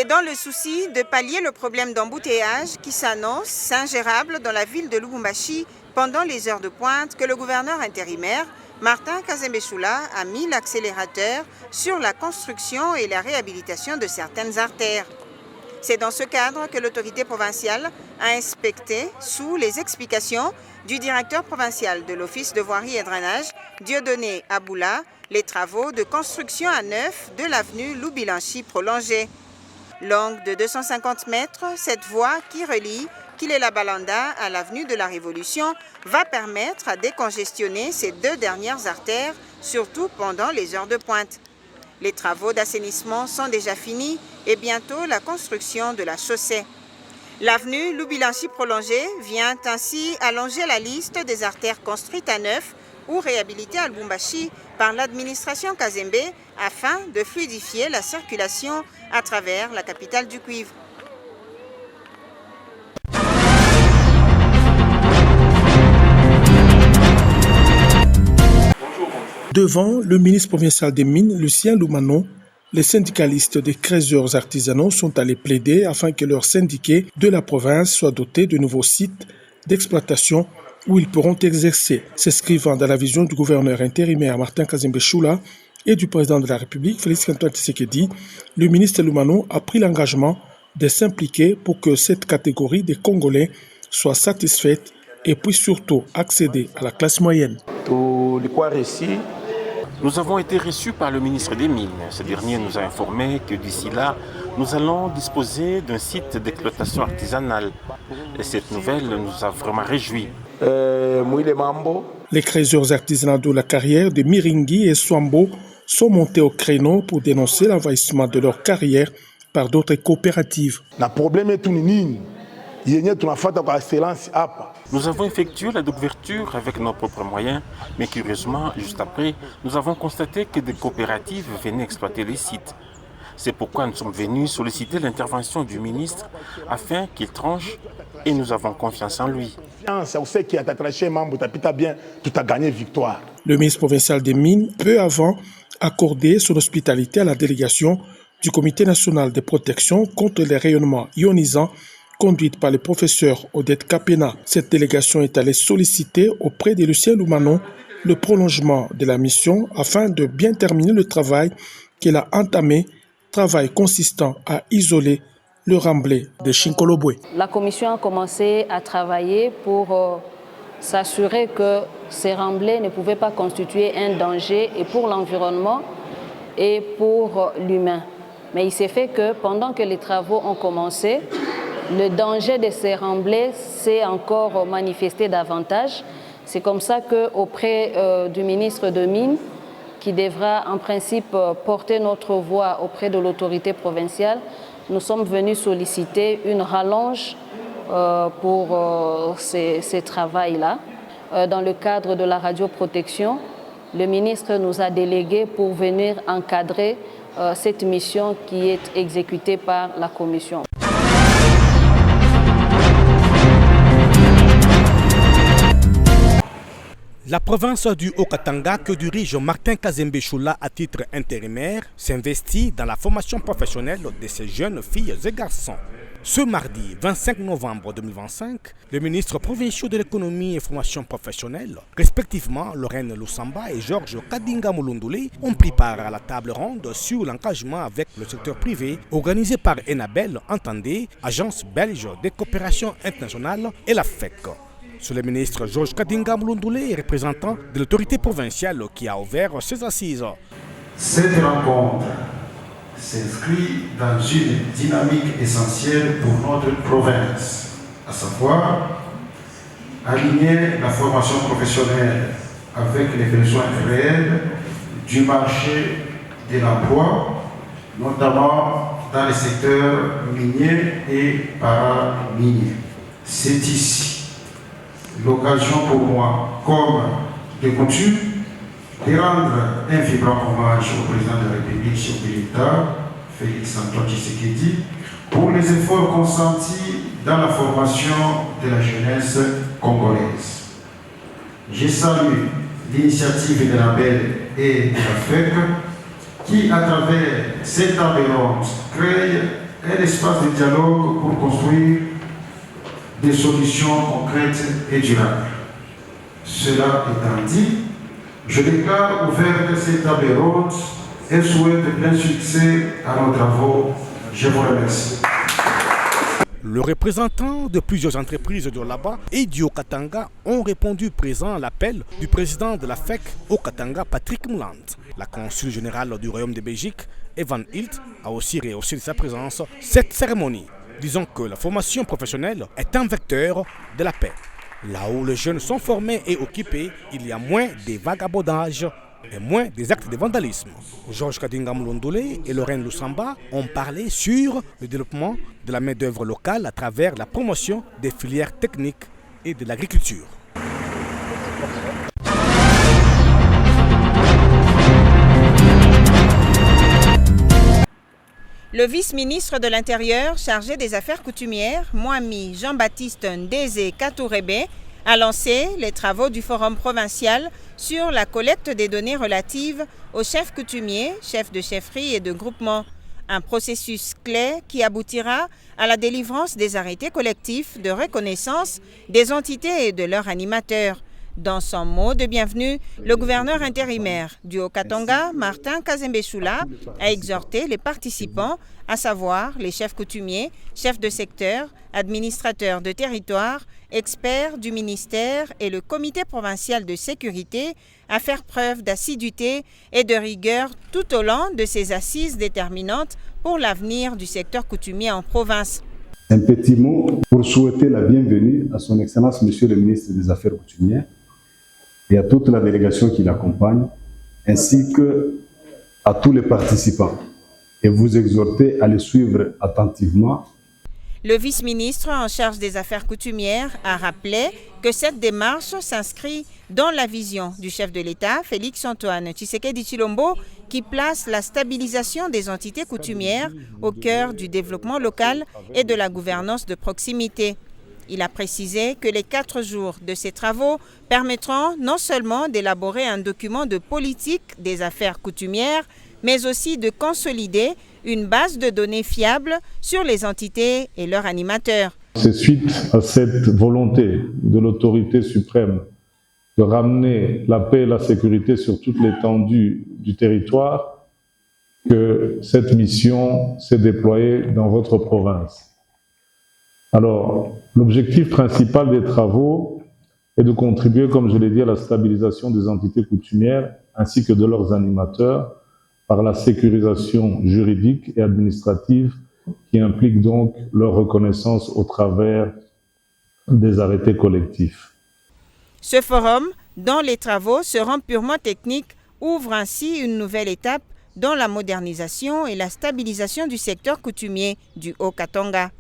C'est dans le souci de pallier le problème d'embouteillage qui s'annonce ingérable dans la ville de Lubumbashi pendant les heures de pointe que le gouverneur intérimaire, Martin Kazembe Choula, a mis l'accélérateur sur la construction et la réhabilitation de certaines artères. C'est dans ce cadre que l'autorité provinciale a inspecté, sous les explications du directeur provincial de l'Office de voirie et drainage, Dieudonné Aboula, les travaux de construction à neuf de l'avenue Loubilanchi prolongée. Longue de 250 mètres, cette voie qui relie Kilela-Balanda à l'avenue de la Révolution va permettre à décongestionner ces deux dernières artères, surtout pendant les heures de pointe. Les travaux d'assainissement sont déjà finis et bientôt la construction de la chaussée. L'avenue Loubilanchi prolongée vient ainsi allonger la liste des artères construites à neuf ou réhabilitées à Lubumbashi par l'administration Kazembe afin de fluidifier la circulation à travers la capitale du cuivre. Devant le ministre provincial des Mines, Lucien Loumano, les syndicalistes des creuseurs artisanaux sont allés plaider afin que leurs syndiqués de la province soient dotés de nouveaux sites d'exploitation où ils pourront exercer. S'inscrivant dans la vision du gouverneur intérimaire Martin Kazembe Choula et du président de la République, Félix Antoine Tshisekedi, le ministre Loumano a pris l'engagement de s'impliquer pour que cette catégorie des Congolais soit satisfaite et puisse surtout accéder à la classe moyenne. Nous avons été reçus par le ministre des Mines. Ce dernier nous a informé que d'ici là, nous allons disposer d'un site d'exploitation artisanale. Et cette nouvelle nous a vraiment réjouis. Les creuseurs artisanaux de la carrière de Miringi et Swambo sont montés au créneau pour dénoncer l'envahissement de leur carrière par d'autres coopératives. Nous avons effectué la d'ouverture avec nos propres moyens, mais curieusement, juste après, nous avons constaté que des coopératives venaient exploiter les sites. C'est pourquoi nous sommes venus solliciter l'intervention du ministre afin qu'il tranche et nous avons confiance en lui. Le ministre provincial des Mines, peu avant, accordé son hospitalité à la délégation du Comité national de protection contre les rayonnements ionisants conduite par le professeur Odette Kapena. Cette délégation est allée solliciter auprès de Lucien Loumano le prolongement de la mission afin de bien terminer le travail qu'elle a entamé, travail consistant à isoler le remblai de Chinkolobwe. La commission a commencé à travailler pour s'assurer que ces remblais ne pouvaient pas constituer un danger et pour l'environnement et pour l'humain. Mais il s'est fait que pendant que les travaux ont commencé, le danger de ces remblais s'est encore manifesté davantage. C'est comme ça qu'auprès du ministre de Mines, qui devra en principe porter notre voix auprès de l'autorité provinciale, nous sommes venus solliciter une rallonge pour ces travaux-là. Dans le cadre de la radioprotection, le ministre nous a délégués pour venir encadrer cette mission qui est exécutée par la commission. La province du Haut-Katanga, que dirige Martin Kazembe Choula à titre intérimaire, s'investit dans la formation professionnelle de ces jeunes filles et garçons. Ce mardi 25 novembre 2025, les ministres provinciaux de l'économie et formation professionnelle, respectivement Lorraine Lusamba et Georges Kadinga Mulundule, ont pris part à la table ronde sur l'engagement avec le secteur privé organisée par Enabel, entendez, Agence belge de coopération internationale et la FEC. C'est le ministre Georges Kadinga Mulundule, représentant de l'autorité provinciale, qui a ouvert ces assises. Cette rencontre s'inscrit dans une dynamique essentielle pour notre province, à savoir aligner la formation professionnelle avec les besoins réels du marché de l'emploi, notamment dans les secteurs miniers et para-miniers. C'est ici l'occasion pour moi, comme de coutume, de rendre un vibrant hommage au président de la République, chef de l'État, Félix Antoine Tshisekedi, pour les efforts consentis dans la formation de la jeunesse congolaise. Je salue l'initiative de la BEL et de la FEC qui, à travers cette table ronde, crée un espace de dialogue pour construire des solutions concrètes et durables. Cela étant dit, je déclare ouverte cette table ronde et souhaite plein succès à nos travaux. Je vous remercie. Le représentant de plusieurs entreprises de là-bas et du Haut-Katanga ont répondu présent à l'appel du président de la FEC au Katanga, Patrick Mouland. La consul générale du Royaume de Belgique, Evan Hilt, a aussi rehaussé de sa présence cette cérémonie, disant que la formation professionnelle est un vecteur de la paix. Là où les jeunes sont formés et occupés, il y a moins de vagabondage et moins des actes de vandalisme. Georges Kadinga Moulondolé et Lorraine Lusamba ont parlé sur le développement de la main-d'œuvre locale à travers la promotion des filières techniques et de l'agriculture. Le vice-ministre de l'Intérieur chargé des affaires coutumières, Moami Jean-Baptiste Ndézé Katourébé, a lancé les travaux du Forum provincial sur la collecte des données relatives aux chefs coutumiers, chefs de chefferie et de groupement. Un processus clé qui aboutira à la délivrance des arrêtés collectifs de reconnaissance des entités et de leurs animateurs. Dans son mot de bienvenue, le gouverneur intérimaire du Haut-Katanga, Martin Kazembe Choula, a exhorté les participants, à savoir les chefs coutumiers, chefs de secteur, administrateurs de territoire, experts du ministère et le comité provincial de sécurité, à faire preuve d'assiduité et de rigueur tout au long de ces assises déterminantes pour l'avenir du secteur coutumier en province. Un petit mot pour souhaiter la bienvenue à son Excellence Monsieur le ministre des Affaires coutumières et à toute la délégation qui l'accompagne, ainsi qu'à tous les participants, et vous exhorter à les suivre attentivement. Le vice-ministre en charge des affaires coutumières a rappelé que cette démarche s'inscrit dans la vision du chef de l'État, Félix-Antoine Tshisekedi Tshilombo, qui place la stabilisation des entités coutumières au cœur du développement local et de la gouvernance de proximité. Il a précisé que les 4 jours de ces travaux permettront non seulement d'élaborer un document de politique des affaires coutumières, mais aussi de consolider une base de données fiable sur les entités et leurs animateurs. C'est suite à cette volonté de l'autorité suprême de ramener la paix et la sécurité sur toute l'étendue du territoire que cette mission s'est déployée dans votre province. Alors, l'objectif principal des travaux est de contribuer, comme je l'ai dit, à la stabilisation des entités coutumières ainsi que de leurs animateurs par la sécurisation juridique et administrative qui implique donc leur reconnaissance au travers des arrêtés collectifs. Ce forum, dont les travaux seront purement techniques, ouvre ainsi une nouvelle étape dans la modernisation et la stabilisation du secteur coutumier du Haut-Katanga.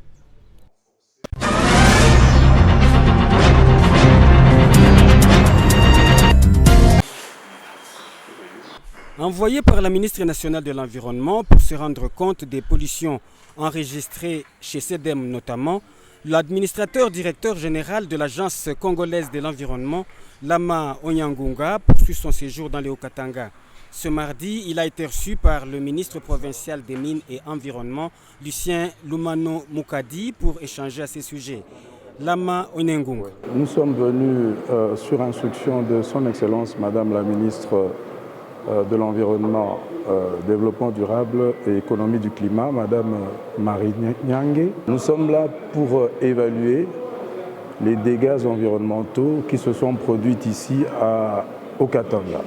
Envoyé par la ministre nationale de l'Environnement pour se rendre compte des pollutions enregistrées chez CEDEM notamment, l'administrateur directeur général de l'Agence congolaise de l'environnement, Lama Onyangunga, poursuit son séjour dans le Haut-Katanga. Ce mardi, il a été reçu par le ministre provincial des Mines et Environnement, Lucien Lumano Mukadi, pour échanger à ces sujets. Lama Onyangunga. Nous sommes venus sur instruction de son Excellence, Madame la ministre de l'Environnement, Développement durable et Économie du climat, Madame Marie Nyange. Nous sommes là pour évaluer les dégâts environnementaux qui se sont produits ici au Katanga.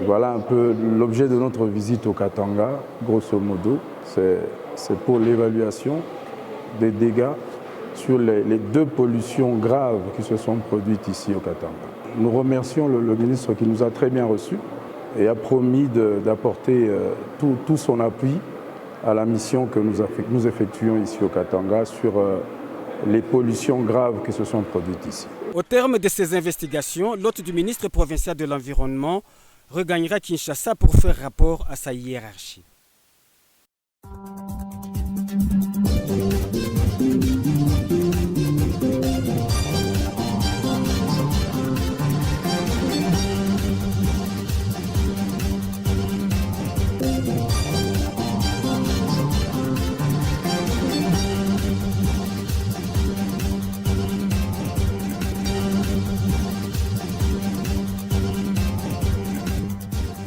Voilà un peu l'objet de notre visite au Katanga, grosso modo. C'est pour l'évaluation des dégâts sur les 2 pollutions graves qui se sont produites ici au Katanga. Nous remercions le ministre qui nous a très bien reçus et a promis d'apporter tout son appui à la mission que nous effectuons ici au Katanga sur les pollutions graves qui se sont produites ici. Au terme de ces investigations, l'hôte du ministre provincial de l'Environnement regagnera Kinshasa pour faire rapport à sa hiérarchie.